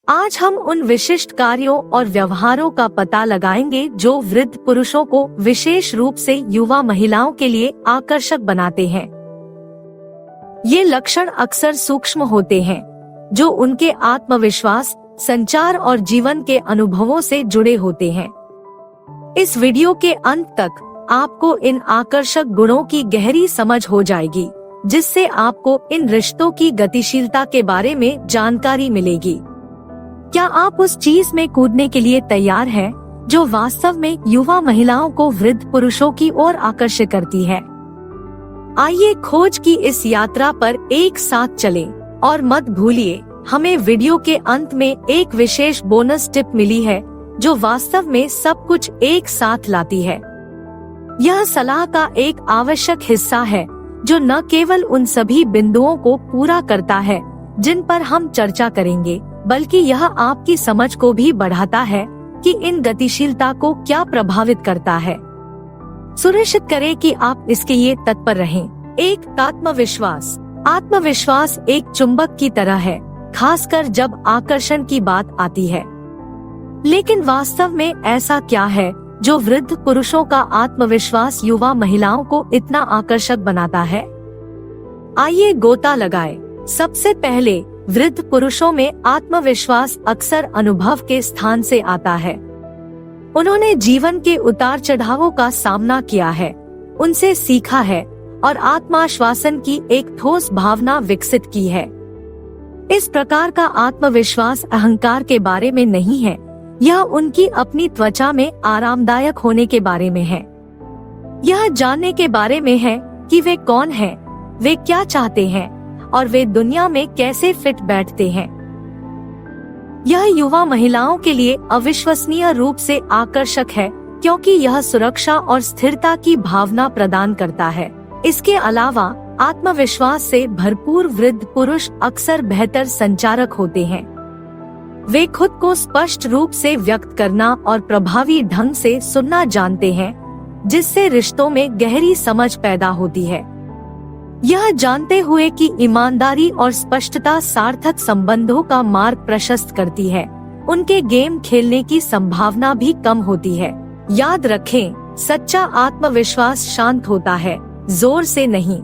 आज हम उन विशिष्ट कार्यों और व्यवहारों का पता लगाएंगे जो वृद्ध पुरुषों को विशेष रूप से युवा महिलाओं के लिए आकर्षक बनाते हैं। ये लक्षण अक्सर सूक्ष्म होते हैं, जो उनके आत्मविश्वास, संचार और जीवन के अनुभवों से जुड़े होते हैं। इस वीडियो के अंत तक आपको इन आकर्षक गुणों की गहरी समझ हो जाएगी, जिससे आपको इन रिश्तों की गतिशीलता के बारे में जानकारी मिलेगी। क्या आप उस चीज में कूदने के लिए तैयार हैं, जो वास्तव में युवा महिलाओं को वृद्ध पुरुषों की ओर आकर्षित करती है? आइए खोज की इस यात्रा पर एक साथ चलें और मत भूलिए, हमें वीडियो के अंत में एक विशेष बोनस टिप मिली है, जो वास्तव में सब कुछ एक साथ लाती है। यह सलाह का एक आवश्यक हिस्सा है, जो न केवल उन सभी बिंदुओं को पूरा करता है जिन पर हम चर्चा करेंगे, बल्कि यह आपकी समझ को भी बढ़ाता है कि इन गतिशीलता को क्या प्रभावित करता है। सुनिश्चित करें कि आप इसके लिए तत्पर रहें। एक, आत्मविश्वास। आत्मविश्वास एक चुंबक की तरह है, खासकर जब आकर्षण की बात आती है। लेकिन वास्तव में ऐसा क्या है जो वृद्ध पुरुषों का आत्मविश्वास युवा महिलाओं को इतना आकर्षक बनाता है? आइए गोता लगाएं। सबसे पहले, वृद्ध पुरुषों में आत्मविश्वास अक्सर अनुभव के स्थान से आता है। उन्होंने जीवन के उतार चढ़ावों का सामना किया है, उनसे सीखा है और आत्माश्वासन की एक ठोस भावना विकसित की है। इस प्रकार का आत्मविश्वास अहंकार के बारे में नहीं है, यह उनकी अपनी त्वचा में आरामदायक होने के बारे में है। यह जानने के बारे में है कि वे कौन हैं, वे क्या चाहते हैं और वे दुनिया में कैसे फिट बैठते हैं। यह युवा महिलाओं के लिए अविश्वसनीय रूप से आकर्षक है, क्योंकि यह सुरक्षा और स्थिरता की भावना प्रदान करता है। इसके अलावा आत्मविश्वास से भरपूर वृद्ध पुरुष अक्सर बेहतर संचारक होते हैं। वे खुद को स्पष्ट रूप से व्यक्त करना और प्रभावी ढंग से सुनना जानते हैं, जिससे रिश्तों में गहरी समझ पैदा होती है। यह जानते हुए कि ईमानदारी और स्पष्टता सार्थक संबंधों का मार्ग प्रशस्त करती है, उनके गेम खेलने की संभावना भी कम होती है। याद रखें, सच्चा आत्मविश्वास शांत होता है, जोर से नहीं।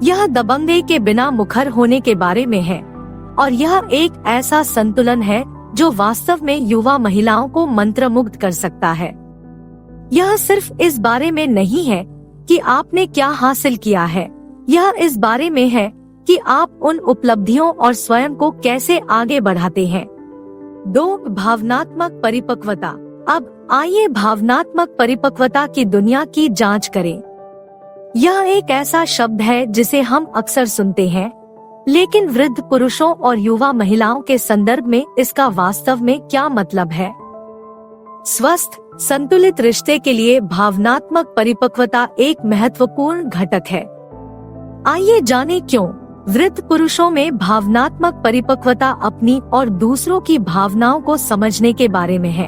यह दबंगई के बिना मुखर होने के बारे में है, और यह एक ऐसा संतुलन है जो वास्तव में युवा महिलाओं को मंत्रमुग्ध कर सकता है। यह सिर्फ इस बारे में नहीं है कि आपने क्या हासिल किया है, यह इस बारे में है कि आप उन उपलब्धियों और स्वयं को कैसे आगे बढ़ाते हैं। 2, भावनात्मक परिपक्वता। अब आइए भावनात्मक परिपक्वता की दुनिया की जांच करें। यह एक ऐसा शब्द है जिसे हम अक्सर सुनते हैं, लेकिन वृद्ध पुरुषों और युवा महिलाओं के संदर्भ में इसका वास्तव में क्या मतलब है? स्वस्थ, संतुलित रिश्ते के लिए भावनात्मक परिपक्वता एक महत्वपूर्ण घटक है। आइए जानें क्यों। वृद्ध पुरुषों में भावनात्मक परिपक्वता अपनी और दूसरों की भावनाओं को समझने के बारे में है।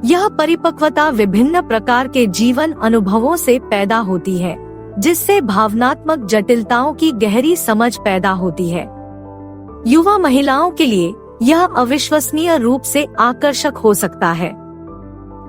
यह परिपक्वता विभिन्न प्रकार के जीवन अनुभवों से पैदा होती है, जिससे भावनात्मक जटिलताओं की गहरी समझ पैदा होती है। युवा महिलाओं के लिए यह अविश्वसनीय रूप से आकर्षक हो सकता है।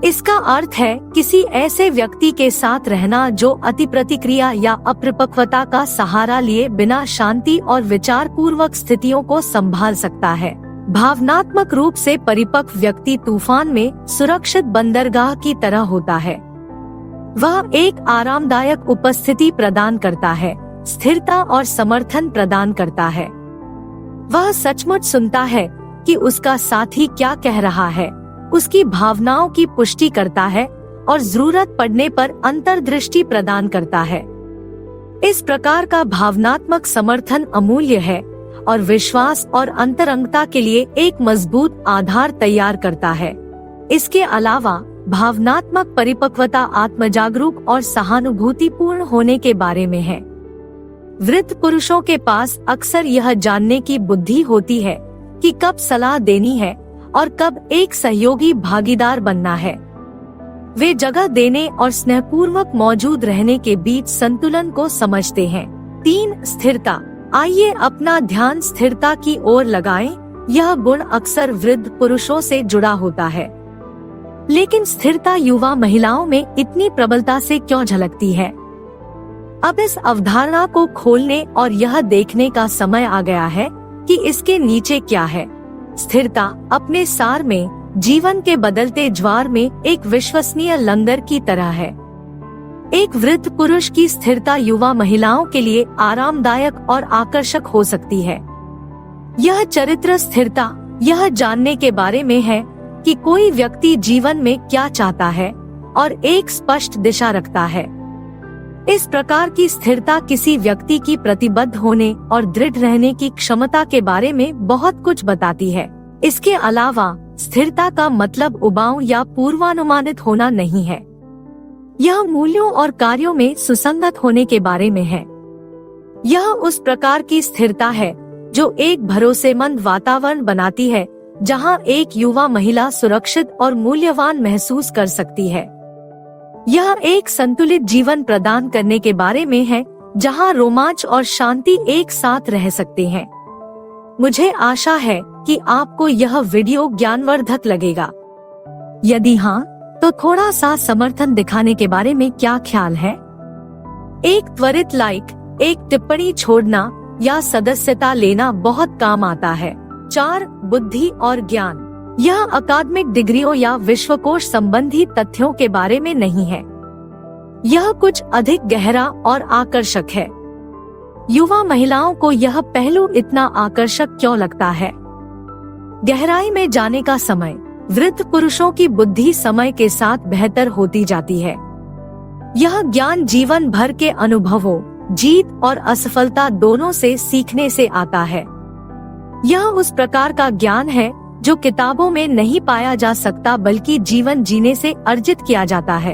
इसका अर्थ है किसी ऐसे व्यक्ति के साथ रहना जो अति प्रतिक्रिया या अपरिपक्वता का सहारा लिए बिना शांति और विचार पूर्वक स्थितियों को संभाल सकता है। भावनात्मक रूप से परिपक्व व्यक्ति तूफान में सुरक्षित बंदरगाह की तरह होता है। वह एक आरामदायक उपस्थिति प्रदान करता है, स्थिरता और समर्थन प्रदान करता है। वह सचमुच सुनता है कि उसका साथी क्या कह रहा है, उसकी भावनाओं की पुष्टि करता है और जरूरत पड़ने पर अंतर्दृष्टि प्रदान करता है। इस प्रकार का भावनात्मक समर्थन अमूल्य है और विश्वास और अंतरंगता के लिए एक मजबूत आधार तैयार करता है। इसके अलावा भावनात्मक परिपक्वता आत्मजागरूक और सहानुभूतिपूर्ण होने के बारे में है। वृद्ध पुरुषों के पास अक्सर यह जानने की बुद्धि होती है कि कब सलाह देनी है और कब एक सहयोगी भागीदार बनना है। वे जगह देने और स्नेहपूर्वक मौजूद रहने के बीच संतुलन को समझते हैं। 3, स्थिरता। आइए अपना ध्यान स्थिरता की ओर लगाएं, यह गुण अक्सर वृद्ध पुरुषों से जुड़ा होता है। लेकिन स्थिरता युवा महिलाओं में इतनी प्रबलता से क्यों झलकती है? अब इस अवधारणा को खोलने और यह देखने का समय आ गया है कि इसके नीचे क्या है। स्थिरता अपने सार में जीवन के बदलते ज्वार में एक विश्वसनीय लंगर की तरह है। एक वृद्ध पुरुष की स्थिरता युवा महिलाओं के लिए आरामदायक और आकर्षक हो सकती है। यह चरित्र स्थिरता यह जानने के बारे में है कि कोई व्यक्ति जीवन में क्या चाहता है और एक स्पष्ट दिशा रखता है। इस प्रकार की स्थिरता किसी व्यक्ति की प्रतिबद्ध होने और दृढ़ रहने की क्षमता के बारे में बहुत कुछ बताती है। इसके अलावा स्थिरता का मतलब उबाऊ या पूर्वानुमानित होना नहीं है। यह मूल्यों और कार्यों में सुसंगत होने के बारे में है। यह उस प्रकार की स्थिरता है जो एक भरोसेमंद वातावरण बनाती है जहां एक युवा महिला सुरक्षित और मूल्यवान महसूस कर सकती है। यह एक संतुलित जीवन प्रदान करने के बारे में है जहां रोमांच और शांति एक साथ रह सकते हैं। मुझे आशा है कि आपको यह वीडियो ज्ञानवर्धक लगेगा। यदि हाँ, तो थोड़ा सा समर्थन दिखाने के बारे में क्या ख्याल है? एक त्वरित लाइक, एक टिप्पणी छोड़ना या सदस्यता लेना बहुत काम आता है। 4. बुद्धि और ज्ञान। यह अकादमिक डिग्रियों या विश्वकोश संबंधी तथ्यों के बारे में नहीं है। यह कुछ अधिक गहरा और आकर्षक है। युवा महिलाओं को यह पहलू इतना आकर्षक क्यों लगता है? गहराई में जाने का समय। वृद्ध पुरुषों की बुद्धि समय के साथ बेहतर होती जाती है। यह ज्ञान जीवन भर के अनुभवों, जीत और असफलता दोनों से सीखने से आता है। यह उस प्रकार का ज्ञान है जो किताबों में नहीं पाया जा सकता बल्कि जीवन जीने से अर्जित किया जाता है।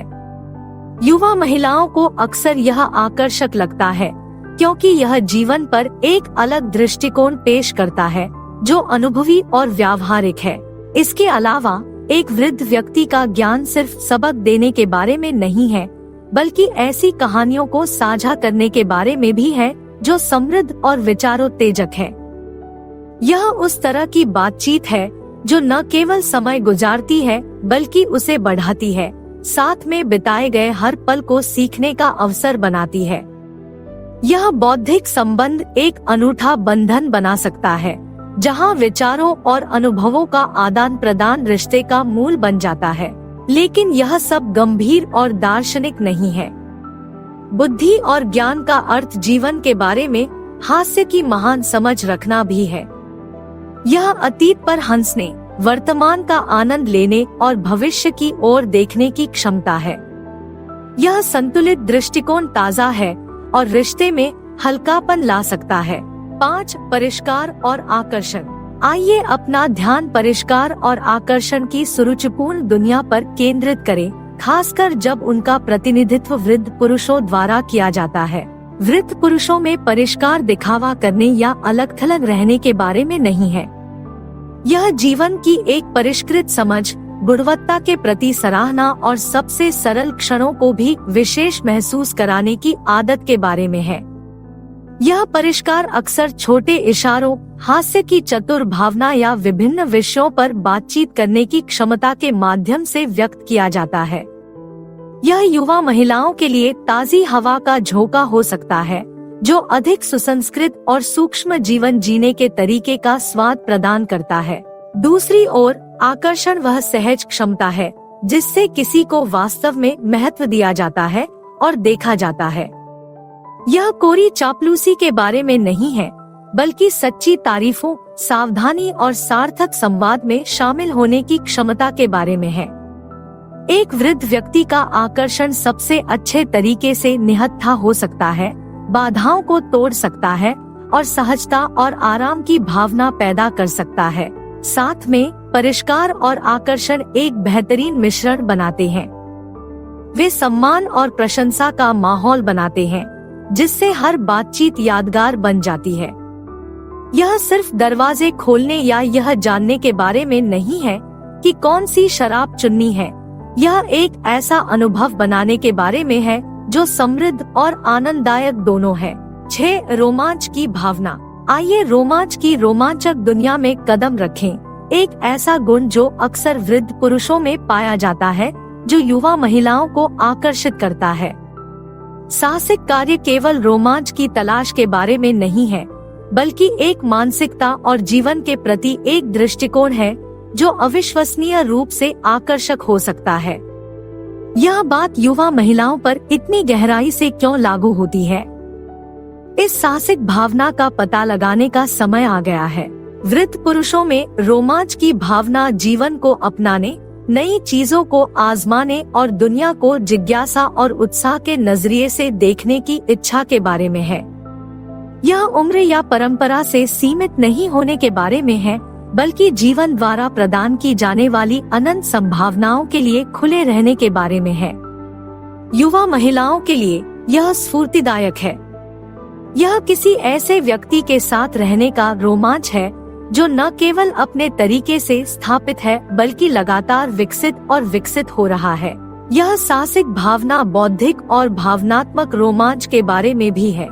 युवा महिलाओं को अक्सर यह आकर्षक लगता है क्योंकि यह जीवन पर एक अलग दृष्टिकोण पेश करता है जो अनुभवी और व्यावहारिक है। इसके अलावा एक वृद्ध व्यक्ति का ज्ञान सिर्फ सबक देने के बारे में नहीं है बल्कि ऐसी कहानियों को साझा करने के बारे में भी है जो समृद्ध और विचारोत्तेजक है। यह उस तरह की बातचीत है जो न केवल समय गुजारती है बल्कि उसे बढ़ाती है, साथ में बिताए गए हर पल को सीखने का अवसर बनाती है। यह बौद्धिक संबंध एक अनूठा बंधन बना सकता है जहां विचारों और अनुभवों का आदान प्रदान रिश्ते का मूल बन जाता है। लेकिन यह सब गंभीर और दार्शनिक नहीं है। बुद्धि और ज्ञान का अर्थ जीवन के बारे में हास्य की महान समझ रखना भी है। यह अतीत पर हंसने, वर्तमान का आनंद लेने और भविष्य की ओर देखने की क्षमता है। यह संतुलित दृष्टिकोण ताज़ा है और रिश्ते में हल्कापन ला सकता है। 5. परिष्कार और आकर्षण। आइए अपना ध्यान परिष्कार और आकर्षण की सुरुचिपूर्ण दुनिया पर केंद्रित करें, खासकर जब उनका प्रतिनिधित्व वृद्ध पुरुषों द्वारा किया जाता है। वृद्ध पुरुषों में परिष्कार दिखावा करने या अलग-थलग रहने के बारे में नहीं है। यह जीवन की एक परिष्कृत समझ, गुणवत्ता के प्रति सराहना और सबसे सरल क्षणों को भी विशेष महसूस कराने की आदत के बारे में है। यह परिष्कार अक्सर छोटे इशारों, हास्य की चतुर भावना या विभिन्न विषयों पर बातचीत करने की क्षमता के माध्यम से व्यक्त किया जाता है। यह युवा महिलाओं के लिए ताज़ी हवा का झोंका हो सकता है जो अधिक सुसंस्कृत और सूक्ष्म जीवन जीने के तरीके का स्वाद प्रदान करता है। दूसरी ओर आकर्षण वह सहज क्षमता है जिससे किसी को वास्तव में महत्व दिया जाता है और देखा जाता है। यह कोरी चापलूसी के बारे में नहीं है बल्कि सच्ची तारीफों, सावधानी और सार्थक संवाद में शामिल होने की क्षमता के बारे में है। एक वृद्ध व्यक्ति का आकर्षण सबसे अच्छे तरीके से निहत्था हो सकता है, बाधाओं को तोड़ सकता है और सहजता और आराम की भावना पैदा कर सकता है। साथ में परिष्कार और आकर्षण एक बेहतरीन मिश्रण बनाते हैं। वे सम्मान और प्रशंसा का माहौल बनाते हैं जिससे हर बातचीत यादगार बन जाती है। यह सिर्फ दरवाजे खोलने या यह जानने के बारे में नहीं है कि कौन सी शराब चुननी है। यह एक ऐसा अनुभव बनाने के बारे में है जो समृद्ध और आनंददायक दोनों है। 6. रोमांच की भावना। आइए रोमांच की रोमांचक दुनिया में कदम रखें। एक ऐसा गुण जो अक्सर वृद्ध पुरुषों में पाया जाता है, जो युवा महिलाओं को आकर्षित करता है। साहसिक कार्य केवल रोमांच की तलाश के बारे में नहीं है, बल्कि एक मानसिकता और जीवन के प्रति एक दृष्टिकोण है जो अविश्वसनीय रूप से आकर्षक हो सकता है। यह बात युवा महिलाओं पर इतनी गहराई से क्यों लागू होती है? इस साहसिक भावना का पता लगाने का समय आ गया है। वृद्ध पुरुषों में रोमांच की भावना जीवन को अपनाने, नई चीजों को आजमाने और दुनिया को जिज्ञासा और उत्साह के नजरिए से देखने की इच्छा के बारे में है। यह उम्र या परंपरा से सीमित नहीं होने के बारे में है, बल्कि जीवन द्वारा प्रदान की जाने वाली अनंत संभावनाओं के लिए खुले रहने के बारे में है। युवा महिलाओं के लिए यह स्फूर्तिदायक है। यह किसी ऐसे व्यक्ति के साथ रहने का रोमांच है जो न केवल अपने तरीके से स्थापित है, बल्कि लगातार विकसित और विकसित हो रहा है। यह साहसिक भावना बौद्धिक और भावनात्मक रोमांच के बारे में भी है।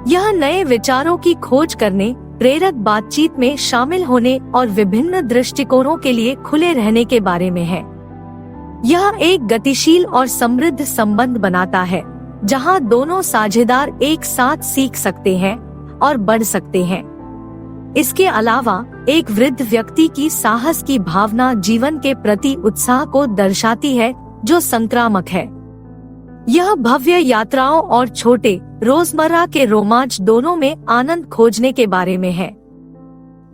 यह नए विचारों की खोज करने, प्रेरक बातचीत में शामिल होने और विभिन्न दृष्टिकोणों के लिए खुले रहने के बारे में है। यह एक गतिशील और समृद्ध संबंध बनाता है, जहां दोनों साझेदार एक साथ सीख सकते हैं और बढ़ सकते हैं। इसके अलावा एक वृद्ध व्यक्ति की साहस की भावना जीवन के प्रति उत्साह को दर्शाती है, जो संक्रामक है। यह भव्य यात्राओं और छोटे रोजमर्रा के रोमांच दोनों में आनंद खोजने के बारे में है।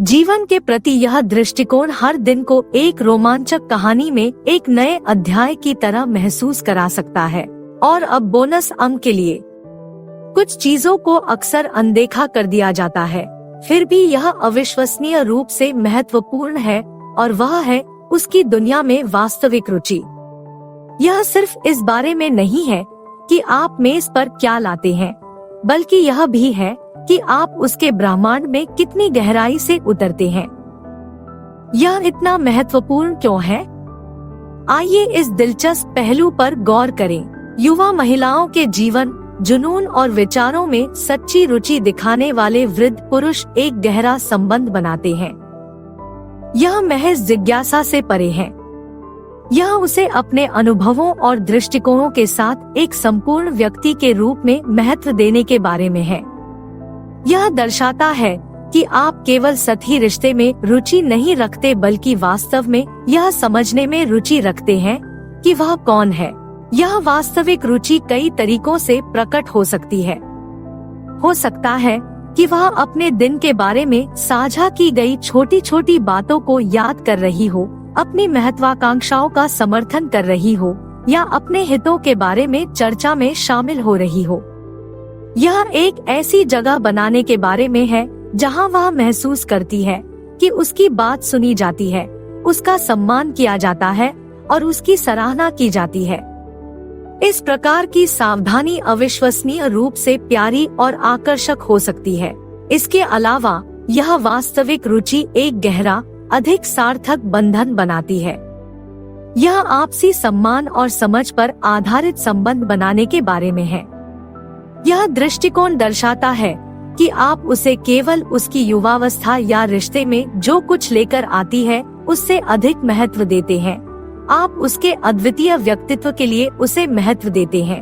जीवन के प्रति यह दृष्टिकोण हर दिन को एक रोमांचक कहानी में एक नए अध्याय की तरह महसूस करा सकता है। और अब बोनस अंक के लिए, कुछ चीजों को अक्सर अनदेखा कर दिया जाता है, फिर भी यह अविश्वसनीय रूप से महत्वपूर्ण है, और वह है उसकी दुनिया में वास्तविक रुचि। यह सिर्फ इस बारे में नहीं है कि आप मेज पर क्या लाते हैं, बल्कि यह भी है कि आप उसके ब्रह्मांड में कितनी गहराई से उतरते हैं। यह इतना महत्वपूर्ण क्यों है? आइए इस दिलचस्प पहलू पर गौर करें। युवा महिलाओं के जीवन, जुनून और विचारों में सच्ची रुचि दिखाने वाले वृद्ध पुरुष एक गहरा संबंध बनाते हैं। यह महज जिज्ञासा से परे है। यह उसे अपने अनुभवों और दृष्टिकोणों के साथ एक संपूर्ण व्यक्ति के रूप में महत्व देने के बारे में है। यह दर्शाता है कि आप केवल सतही रिश्ते में रुचि नहीं रखते, बल्कि वास्तव में यह समझने में रुचि रखते हैं कि वह कौन है। यह वास्तविक रुचि कई तरीकों से प्रकट हो सकती है। हो सकता है कि वह अपने दिन के बारे में साझा की गई छोटी छोटी बातों को याद कर रही हो, अपनी महत्वाकांक्षाओं का समर्थन कर रही हो, या अपने हितों के बारे में चर्चा में शामिल हो रही हो। यह एक ऐसी जगह बनाने के बारे में है जहां वह महसूस करती है कि उसकी बात सुनी जाती है, उसका सम्मान किया जाता है और उसकी सराहना की जाती है। इस प्रकार की सावधानी अविश्वसनीय रूप से प्यारी और आकर्षक हो सकती है। इसके अलावा यह वास्तविक रुचि एक गहरा, अधिक सार्थक बंधन बनाती है। यह आपसी सम्मान और समझ पर आधारित संबंध बनाने के बारे में है। यह दृष्टिकोण दर्शाता है कि आप उसे केवल उसकी युवावस्था या रिश्ते में जो कुछ लेकर आती है उससे अधिक महत्व देते हैं। आप उसके अद्वितीय व्यक्तित्व के लिए उसे महत्व देते हैं।